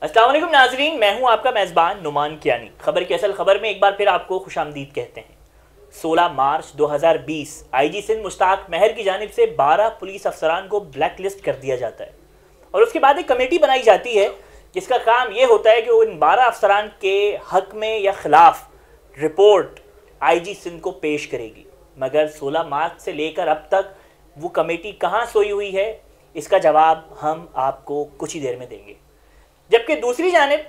अस्सलाम वालेकुम नाजरीन, मैं हूं आपका मेज़बान नुमान कियानी। खबर की असल खबर में एक बार फिर आपको खुशामदीद कहते हैं। 16 मार्च 2020 आईजी सिंध मुश्ताक महर की जानिब से 12 पुलिस अफसरान को ब्लैक लिस्ट कर दिया जाता है और उसके बाद एक कमेटी बनाई जाती है जिसका काम ये होता है कि वो इन 12 अफसरान के हक में या खिलाफ रिपोर्ट आईजी सिंध को पेश करेगी। मगर 16 मार्च से लेकर अब तक वो कमेटी कहाँ सोई हुई है, इसका जवाब हम आपको कुछ ही देर में देंगे। जबकि दूसरी जानिब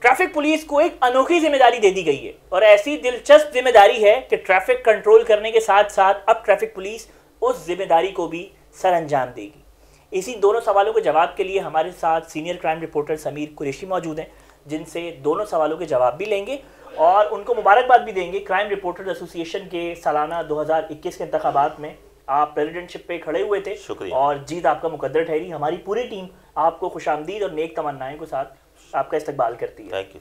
ट्रैफिक पुलिस को एक अनोखी जिम्मेदारी दे दी गई है और ऐसी दिलचस्प जिम्मेदारी है कि ट्रैफिक कंट्रोल करने के साथ साथ अब ट्रैफिक पुलिस उस जिम्मेदारी को भी सर अंजाम देगी। इसी दोनों सवालों के जवाब के लिए हमारे साथ senior crime reporter Sameer Qureshi मौजूद हैं, जिनसे दोनों सवालों के जवाब भी लेंगे और उनको मुबारकबाद भी देंगे। क्राइम रिपोर्टर्स एसोसिएशन के सालाना 2021 के इंतखाबात में आप प्रेसिडेंटशिप पे खड़े हुए थे और जीत आपका मुकद्दर ठहरी। हमारी पूरी टीम आपको खुशामदीद और नेक तमन्नाएं के साथ आपका इस्तकबाल करती है। Thank you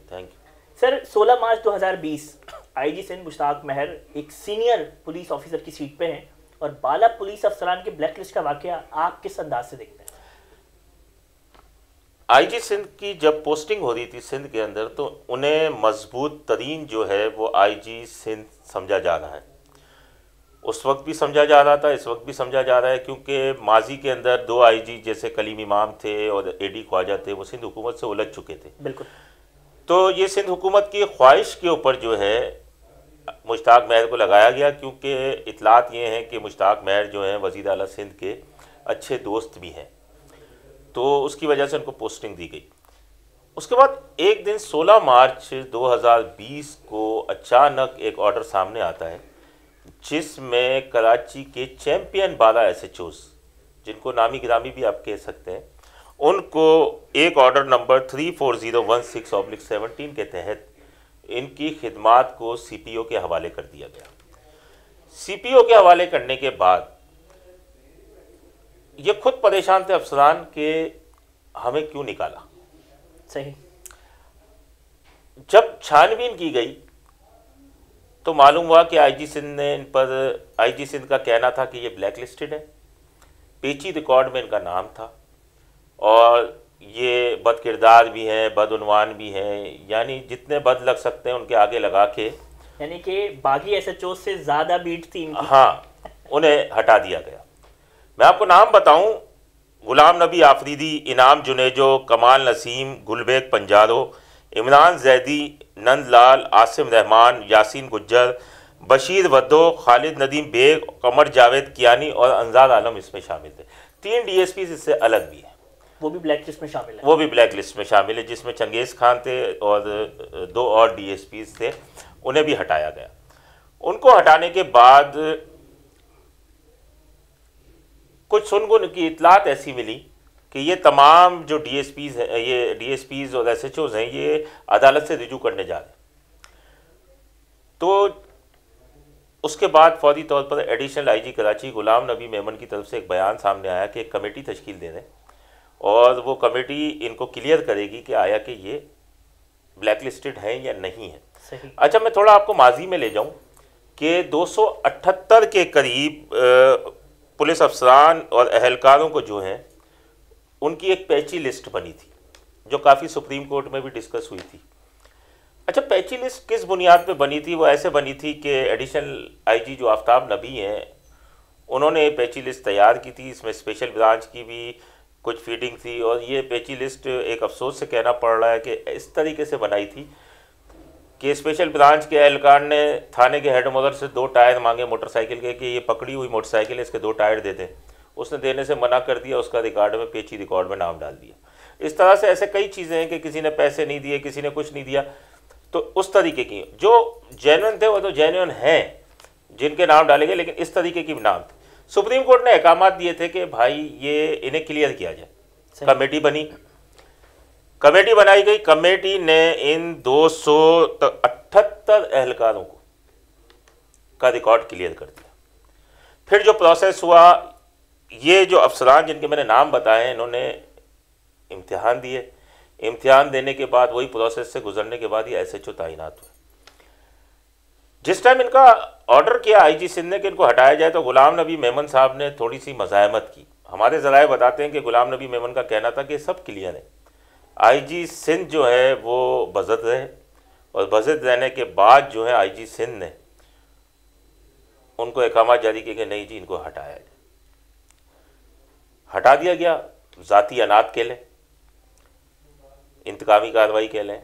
sir, 16 March 2020 IG Sindh Mushtaq Mahar एक सीनियर पुलिस ऑफिसर की सीट पे हैं और 12 पुलिस अफसरान के ब्लैक लिस्ट का वाकया आप किस अंदाज से देखते हैं? आईजी सिंध की जब पोस्टिंग हो रही थी सिंध के अंदर, तो उन्हें मजबूत तरीन जो है वो आईजी सिंध समझा जा रहा है। उस वक्त भी समझा जा रहा था, इस वक्त भी समझा जा रहा है, क्योंकि माजी के अंदर 2 आईजी जैसे कलीम इमाम थे और एडी ख्वाजा थे, वो सिंध हुकूमत से उलझ चुके थे। बिल्कुल। तो ये सिंध हुकूमत की ख्वाहिश के ऊपर जो है मुश्ताक महर को लगाया गया, क्योंकि इतलात ये हैं कि मुश्ताक महर जो हैं वज़ीर आला सिंध के अच्छे दोस्त भी हैं, तो उसकी वजह से उनको पोस्टिंग दी गई। उसके बाद एक दिन 16 मार्च 2020 को अचानक एक ऑर्डर सामने आता है जिसमें कराची के चैम्पियन 12 SHOs, जिनको नामी गिरामी भी आप कह सकते हैं, उनको एक ऑर्डर नंबर 34016/17 के तहत इनकी खिदमात को CPO के हवाले कर दिया गया। CPO के हवाले करने के बाद ये खुद परेशान थे अफसरान के हमें क्यों निकाला। सही। जब छानबीन की गई तो मालूम हुआ कि आईजी सिंध ने इन पर, आईजी सिंध का कहना था कि ये ब्लैक लिस्टेड है, पेची रिकॉर्ड में इनका नाम था और ये बद किरदार भी हैं, बदउनवान भी हैं, यानी जितने बद लग सकते हैं उनके आगे लगा के, यानी कि बाकी SHO से ज़्यादा बीट थी इनकी। हाँ, उन्हें हटा दिया गया। मैं आपको नाम बताऊं, गुलाम नबी आफरीदी, इनाम जुनेजो, कमाल नसीम, गुलबेग पंजारो, इमरान जैदी, नंदलाल, आसिम रहमान, यासीन गुज्जर, बशीर वद्दो, खालिद नदीम बेग, कमर जावेद कियानी और अंजार आलम इसमें शामिल थे। 3 DSP इससे अलग भी हैं, वो भी ब्लैक लिस्ट में शामिल है। वो भी ब्लैक लिस्ट में शामिल है, जिसमें चंगेज़ खान थे और 2 और DSPs थे, उन्हें भी हटाया गया। उनको हटाने के बाद कुछ सुनगुन की इतलात ऐसी मिली कि ये तमाम जो DSPs हैं, ये DSPs और SHOs हैं, ये अदालत से रिजू करने जा रहे हैं। तो उसके बाद फौरी तौर पर एडिशनल आईजी कराची गुलाम नबी मेमन की तरफ से एक बयान सामने आया कि एक कमेटी तश्कील दे दें और वो कमेटी इनको क्लियर करेगी कि आया कि ये ब्लैक लिस्टेड हैं या नहीं है। सही। अच्छा, मैं थोड़ा आपको माजी में ले जाऊं कि 278 के करीब पुलिस अफसरान और अहलकारों को जो हैं उनकी एक पैची लिस्ट बनी थी, जो काफ़ी सुप्रीम कोर्ट में भी डिस्कस हुई थी। अच्छा, पैची लिस्ट किस बुनियाद पे बनी थी? वो ऐसे बनी थी कि एडिशनल आईजी जो आफ्ताब नबी हैं, उन्होंने पैची लिस्ट तैयार की थी। इसमें स्पेशल ब्रांच की भी कुछ फीडिंग थी और ये पैची लिस्ट एक अफसोस से कहना पड़ रहा है कि इस तरीके से बनाई थी कि स्पेशल ब्रांच के एहलकार ने थाने के हेड मगर से 2 टायर मांगे मोटरसाइकिल के कि ये पकड़ी हुई मोटरसाइकिल है, इसके 2 टायर दे दें। उसने देने से मना कर दिया, उसका रिकॉर्ड में पेची रिकॉर्ड में नाम डाल दिया। इस तरह से ऐसे कई चीज़ें हैं कि किसी ने पैसे नहीं दिए, किसी ने कुछ नहीं दिया। तो उस तरीके की जो जेन्युइन थे वो तो जेन्युइन हैं जिनके नाम डाले गए, लेकिन इस तरीके की नाम थे। सुप्रीम कोर्ट ने अहकामात दिए थे कि भाई ये इन्हें क्लियर किया जाए। कमेटी बनी, कमेटी बनाई गई। कमेटी ने इन 278 एहलकारों को का रिकॉर्ड क्लियर कर दिया। फिर जो प्रोसेस हुआ, ये जो अफसरान जिनके मैंने नाम बताए, इन्होंने इम्तिहान दिए। इम्तिहान देने के बाद, वही प्रोसेस से गुजरने के बाद ये SHO तैनात हुए। जिस टाइम इनका ऑर्डर किया आईजी सिंध ने कि इनको हटाया जाए, तो गुलाम नबी मेमन साहब ने थोड़ी सी मज़ाहमत की। हमारे ज़राए बताते हैं कि गुलाम नबी मेमन का कहना था कि सब क्लियर है, आईजी सिंध जो है वो बज़द रहे, और बज़द रहने के बाद जो है आईजी सिंध ने उनको अहकाम जारी किए कि नहीं जी इनको हटाया जाए। हटा दिया गया, ज़ाती अनात कह लें, इंतकामी कार्रवाई कह लें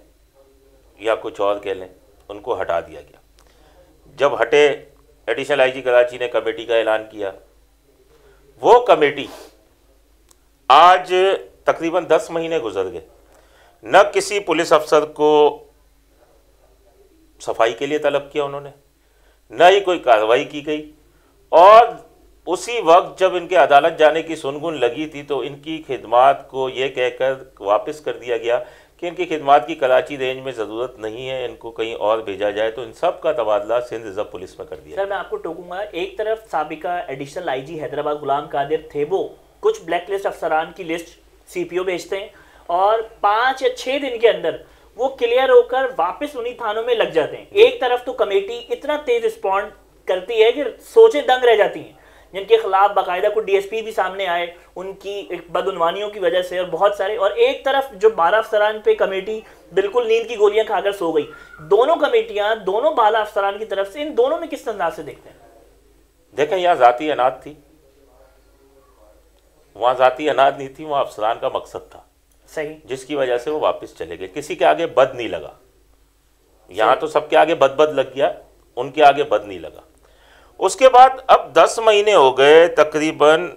या कुछ और कह लें, उनको हटा दिया गया। जब हटे, एडिशनल आईजी कराची ने कमेटी का ऐलान किया। वो कमेटी आज तकरीबन 10 महीने गुजर गए, न किसी पुलिस अफसर को सफाई के लिए तलब किया उन्होंने, न ही कोई कार्रवाई की गई। और उसी वक्त जब इनके अदालत जाने की सुनगुन लगी थी तो इनकी खिदमात को ये कहकर वापस कर दिया गया कि इनकी खिदमात की कराची रेंज में ज़रूरत नहीं है, इनको कहीं और भेजा जाए। तो इन सब का तबादला सिंध रिजर्व पुलिस में कर दिया। सर मैं आपको टोकूंगा, एक तरफ साबिका एडिशनल आईजी हैदराबाद गुलाम कादिर थेबो कुछ ब्लैक लिस्ट अफसरान की लिस्ट सीपीओ भेजते हैं और 5 या 6 दिन के अंदर वो क्लियर होकर वापस उन्हीं थानों में लग जाते हैं। एक तरफ तो कमेटी इतना तेज रिस्पॉन्ड करती है कि सोचे दंग रह जाती हैं, जिनके खिलाफ बाकायदा को डीएसपी भी सामने आए उनकी बदउनवानियों की वजह से और बहुत सारे। और एक तरफ जो 12 अफसरान पे कमेटी बिल्कुल नींद की गोलियां खाकर सो गई। दोनों कमेटियां दोनों 12 अफसरान की तरफ से इन दोनों में किस अंदाज से देखते हैं? देखें, यहाँ ज़ाती अनाज थी, वहाँ ज़ाती अनाज नहीं थी, वहाँ अफसरान का मकसद था सही, जिसकी वजह से वो वापस चले गए। किसी के आगे बद नहीं लगा। यहाँ तो सबके आगे बद लग गया, उनके आगे बद नहीं लगा। उसके बाद अब 10 महीने हो गए तकरीबन,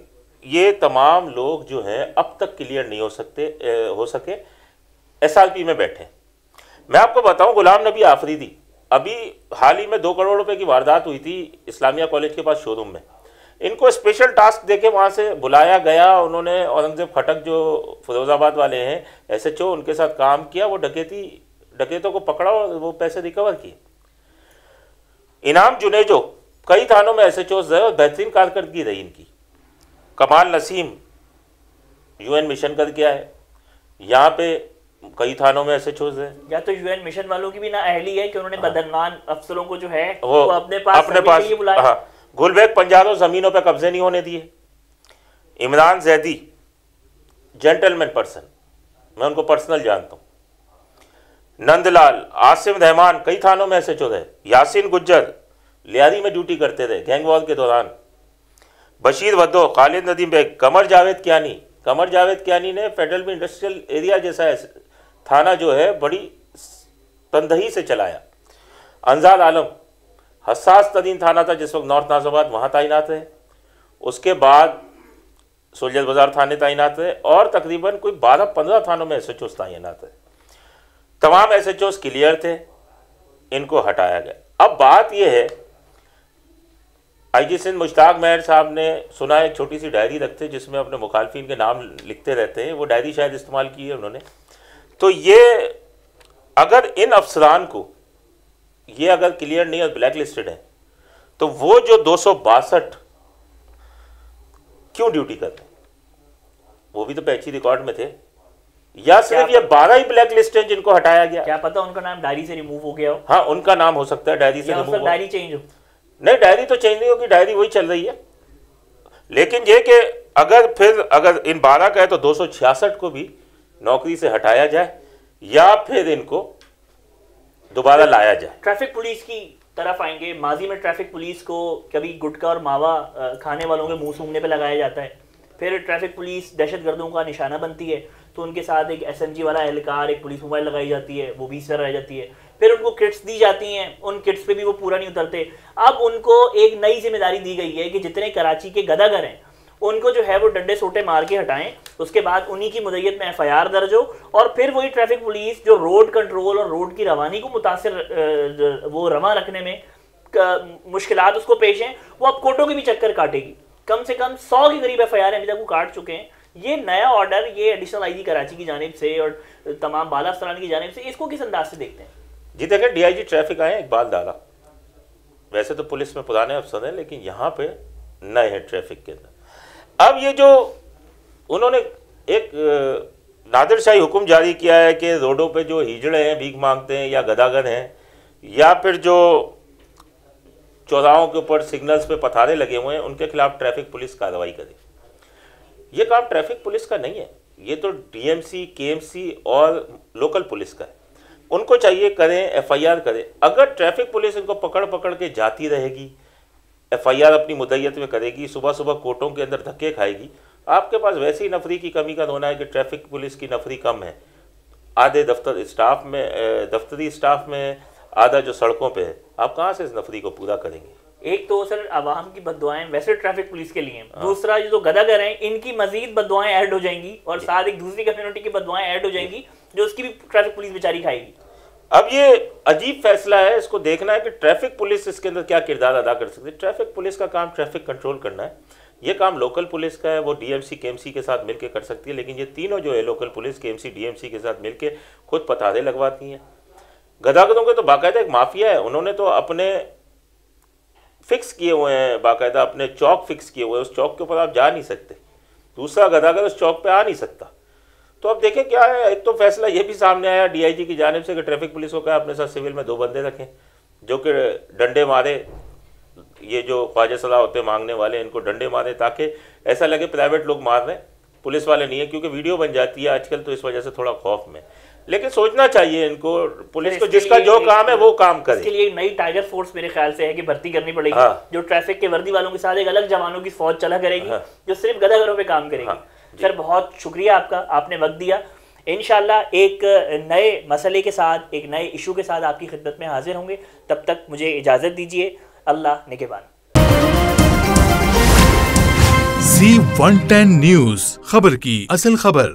ये तमाम लोग जो हैं अब तक क्लियर नहीं हो सके एसआरपी में बैठे। मैं आपको बताऊं, गुलाम नबी आफरीदी अभी हाल ही में 2 करोड़ रुपए की वारदात हुई थी इस्लामिया कॉलेज के पास शोरूम में। इनको स्पेशल टास्क देके वहाँ से बुलाया गया। उन्होंने औरंगजेब खटक जो फिरोजाबाद वाले हैं एसएचओ, उनके साथ काम किया। वो डकैतों को पकड़ा और वो पैसे रिकवर किए। इनाम जुनेजो कई थानों में एसएचओज रहे और बेहतरीन कारकर्दगी रही इनकी। कमाल नसीम यूएन मिशन करके आए, यहाँ पे कई थानों में एसएचओज हैं। या तो यूएन मिशन वालों की भी ना अहली है कि उन्होंने बदनमान अफसरों को जो है वो अपने पास बुलाया। हाँ, गुलबैग पंजारों जमीनों पे कब्जे नहीं होने दिए। इमरान जैदी जेंटलमैन पर्सन, मैं उनको पर्सनल जानता हूँ। नंदलाल, आसिम रहमान कई थानों में एसएचओ रहे। यासीन गुज्जर लियारी में ड्यूटी करते रहे गैंग वॉर के दौरान। बशीर वद्दो, खालिद नदीम बेग, कमर जावेद कियानी ने फेडरल इंडस्ट्रियल एरिया जैसा थाना जो है बड़ी तंदही से चलाया। अंजार आलम हसास तरीन थाना था जिस वक्त नॉर्थ नाजिबाद, वहाँ तैनात रहे। उसके बाद सोल्जर बाजार थाने तैनात रहे और तकरीबन कोई 12-15 थानों में एसएचओ तैनात रहे। तमाम एसएचओ क्लियर थे, इनको हटाया गया। अब बात यह है, आईजी सिंध मुश्ताक मेहर साहब ने सुना एक छोटी सी डायरी रखते जिसमें अपने मुखालफिन के नाम लिखते रहते हैं, वो डायरी शायद इस्तेमाल की है उन्होंने। तो ये अगर इन अफसरान को ये अगर क्लियर नहीं और ब्लैक लिस्टेड है तो वो जो 262 क्यों ड्यूटी करते हैं? वो भी तो पैची रिकॉर्ड में थे, या सिर्फ ये 12 ही ब्लैक लिस्ट हैं जिनको हटाया गया? क्या पता उनका नाम डायरी से रिमूव हो गया हो। हाँ, उनका नाम हो सकता है डायरी से रिमूव हो। डायरी चेंज हो। नहीं, डायरी तो चेंज नहीं होगी, डायरी वही चल रही है। लेकिन ये कि अगर इन 12 का है तो 266 को भी नौकरी से हटाया जाए या फिर इनको दोबारा लाया जाए। ट्रैफिक पुलिस की तरफ आएंगे। माजी में ट्रैफिक पुलिस को कभी गुटखा और मावा खाने वालों के मुंह सूंघने पे लगाया जाता है। फिर ट्रैफिक पुलिस दहशतगर्दों का निशाना बनती है तो उनके साथ एक एसएमजी वाला एहलकार, एक पुलिस मोबाइल लगाई जाती है, वो भी इस तरह रह जाती है। फिर उनको किट्स दी जाती हैं, उन किट्स पे भी वो पूरा नहीं उतरते। अब उनको एक नई जिम्मेदारी दी गई है कि जितने कराची के गदागर हैं उनको जो है वो डंडे सोटे मार के हटाएं। उसके बाद उन्हीं की मुद्दत में एफआईआर दर्ज हो और फिर वही ट्रैफिक पुलिस जो रोड कंट्रोल और रोड की रवानी को मुतासिर वो रवा रखने में मुश्किलात उसको पेश हैं, वो अब कोर्टों के भी चक्कर काटेगी। कम से कम 100 के करीब एफआईआर अभी तक वो काट चुके हैं। ये नया ऑर्डर ये एडिशनल आईजी कराची की जानिब से और तमाम बाला अफसरान की जानिब से, इसको किस अंदाज से देखते हैं? जी देखें, डीआईजी ट्रैफिक आए इकबाल दारा, वैसे तो पुलिस में पुराने अफसर हैं लेकिन यहाँ पे नए हैं ट्रैफिक के अंदर। अब ये जो उन्होंने एक नादिरशाही हुक्म जारी किया है कि रोडों पे जो हिजड़े हैं, भीख मांगते हैं या गदागर हैं, या फिर जो चौराहों के ऊपर सिग्नल्स पे पथारे लगे हुए हैं, उनके खिलाफ ट्रैफिक पुलिस कार्रवाई करे। ये काम ट्रैफिक पुलिस का नहीं है, ये तो डीएमसी, केएमसी और लोकल पुलिस का है। उनको चाहिए करें, एफआईआर करें। अगर ट्रैफिक पुलिस इनको पकड़ पकड़ के जाती रहेगी, एफआईआर अपनी मुद्दत में करेगी, सुबह सुबह कोर्टों के अंदर धक्के खाएगी, आपके पास वैसे ही नफरी की कमी का रोना है कि ट्रैफिक पुलिस की नफरी कम है, आधे दफ्तरी स्टाफ में, आधा जो सड़कों पे है, आप कहाँ से इस नफरी को पूरा करेंगे? एक तो सर आवाम की बद्दुआएं वैसे ट्रैफिक पुलिस के लिए हैं, दूसरा जो गदागर हैं इनकी मजीद बद्दुआएं ऐड हो जाएंगी और साथ एक दूसरी कम्युनिटी की बद्दुआएं ऐड हो जाएंगी जो उसकी भी ट्रैफिक पुलिस बेचारी खाएगी। अब ये अजीब फैसला है, इसको देखना है कि ट्रैफिक पुलिस इसके अंदर क्या किरदार अदा कर सकती है। ट्रैफिक पुलिस का काम ट्रैफिक कंट्रोल करना है, ये काम लोकल पुलिस का है, वो डीएमसी केएमसी के साथ मिलकर कर सकती है। लेकिन ये तीनों जो है लोकल पुलिस, केएमसी, डीएमसी के साथ मिलकर खुद पतादे लगवाती हैं। गदागरों के तो बाकायदा एक माफिया है, उन्होंने तो अपने फिक्स किए हुए हैं, बाकायदा अपने चौक फिक्स किए हुए हैं, उस चौक के ऊपर आप जा नहीं सकते, दूसरा गदागर उस चौक पे आ नहीं सकता। तो अब देखें क्या है। एक तो फैसला ये भी सामने आया डीआईजी की जानिब से कि ट्रैफिक पुलिस को कहा अपने साथ सिविल में 2 बंदे रखें जो कि डंडे मारे, ये जो ख्वाजा सलाह होते मांगने वाले, इनको डंडे मारे ताकि ऐसा लगे प्राइवेट लोग मार रहे हैं, पुलिस वाले नहीं है, क्योंकि वीडियो बन जाती है आजकल, तो इस वजह से थोड़ा खौफ में। लेकिन सोचना चाहिए इनको, पुलिस को जिसका जो काम है वो काम करे। इसके लिए एक नई टाइगर फोर्स मेरे ख्याल से है कि भर्ती करनी पड़ेगी। जो ट्रैफिक के वर्दी वालों के साथ एक अलग जवानों की फौज चला करेगी जो सिर्फ गदागरों पे काम करेगी। सर बहुत शुक्रिया आपका, आपने वक्त दिया। इंशाल्लाह एक नए मसले के साथ, एक नए इशू के साथ आपकी खिदमत में हाजिर होंगे। तब तक मुझे इजाज़त दीजिए। अल्लाह निगहबान। Z110 न्यूज़, खबर की असल खबर।